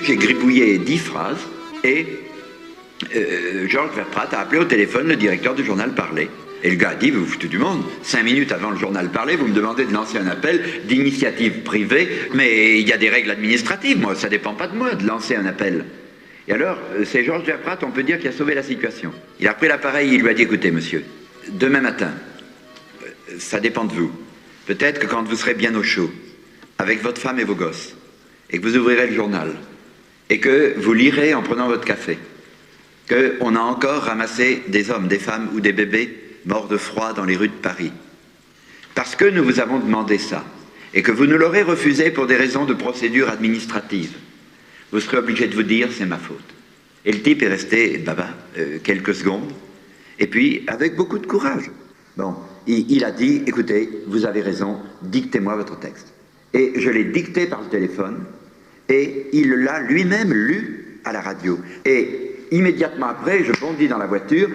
J'ai gribouillé 10 phrases et Georges Verprat a appelé au téléphone le directeur du journal Parler. Et le gars a dit, vous vous foutez du monde, 5 minutes avant le journal Parler, vous me demandez de lancer un appel d'initiative privée, mais il y a des règles administratives, moi, ça dépend pas de moi de lancer un appel. Et alors, c'est Georges Verprat, on peut dire, qui a sauvé la situation. Il a pris l'appareil, il lui a dit, écoutez, monsieur, demain matin, ça dépend de vous. Peut-être que quand vous serez bien au chaud, avec votre femme et vos gosses, et que vous ouvrirez le journal, et que vous lirez en prenant votre café, qu'on a encore ramassé des hommes, des femmes ou des bébés morts de froid dans les rues de Paris. Parce que nous vous avons demandé ça, et que vous nous l'aurez refusé pour des raisons de procédure administrative, vous serez obligé de vous dire, c'est ma faute. Et le type est resté baba quelques secondes, et puis avec beaucoup de courage. Bon, il a dit, écoutez, vous avez raison, dictez-moi votre texte. Et je l'ai dicté par le téléphone, et il l'a lui-même lu à la radio. Et immédiatement après, je bondis dans la voiture,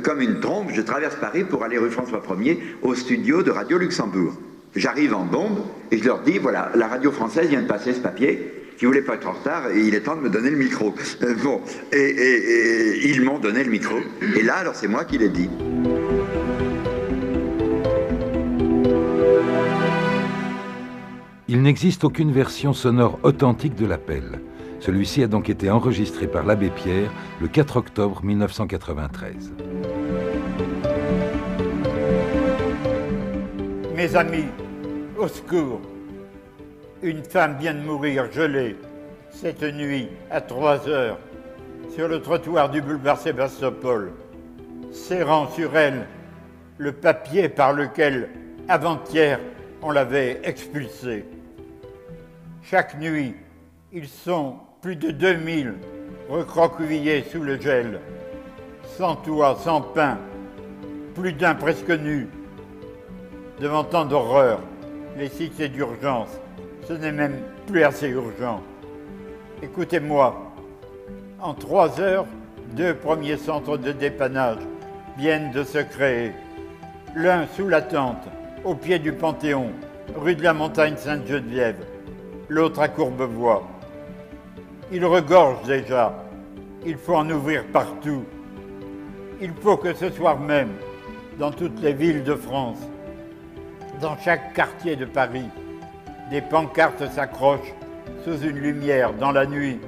comme une trompe, je traverse Paris pour aller rue François 1er, au studio de Radio Luxembourg. J'arrive en bombe, et je leur dis, voilà, la radio française vient de passer ce papier, qui voulait pas être en retard, et il est temps de me donner le micro. Bon, et ils m'ont donné le micro. Et là, alors c'est moi qui l'ai dit. Il n'existe aucune version sonore authentique de l'appel. Celui-ci a donc été enregistré par l'abbé Pierre le 4 octobre 1993. Mes amis, au secours! Une femme vient de mourir gelée cette nuit à 3 heures sur le trottoir du boulevard Sébastopol, serrant sur elle le papier par lequel, avant-hier, on l'avait expulsée. Chaque nuit, ils sont plus de 2000 recroquevillés sous le gel, sans toit, sans pain, plus d'un presque nu. Devant tant d'horreur, les cités d'urgence, ce n'est même plus assez urgent. Écoutez-moi, en 3 heures, 2 premiers centres de dépannage viennent de se créer. L'un sous la tente, au pied du Panthéon, rue de la Montagne Sainte-Geneviève, l'autre à Courbevoie. Il regorge déjà, il faut en ouvrir partout. Il faut que ce soir même, dans toutes les villes de France, dans chaque quartier de Paris, des pancartes s'accrochent sous une lumière dans la nuit,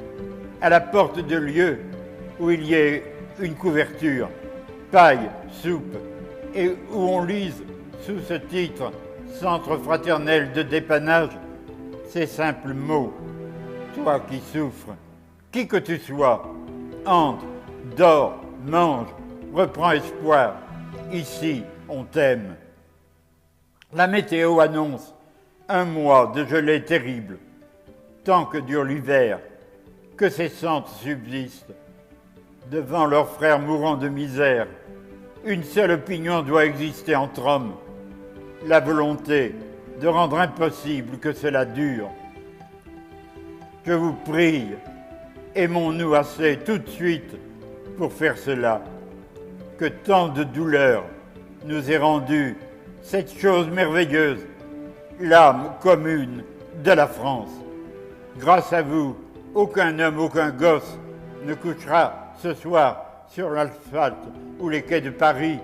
à la porte de lieux où il y ait une couverture, paille, soupe, et où on lise sous ce titre « Centre fraternel de dépannage » ces simples mots. Toi qui souffres, qui que tu sois, entre, dors, mange, reprends espoir. Ici, on t'aime. La météo annonce 1 mois de gelée terrible, tant que dure l'hiver, que ces centres subsistent. Devant leurs frères mourants de misère, une seule opinion doit exister entre hommes, la volonté de rendre impossible que cela dure. Je vous prie, aimons-nous assez tout de suite pour faire cela, que tant de douleurs nous ait rendu cette chose merveilleuse, l'âme commune de la France. Grâce à vous, aucun homme, aucun gosse ne couchera ce soir sur l'asphalte ou les quais de Paris.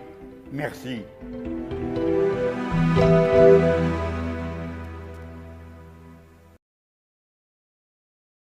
Merci.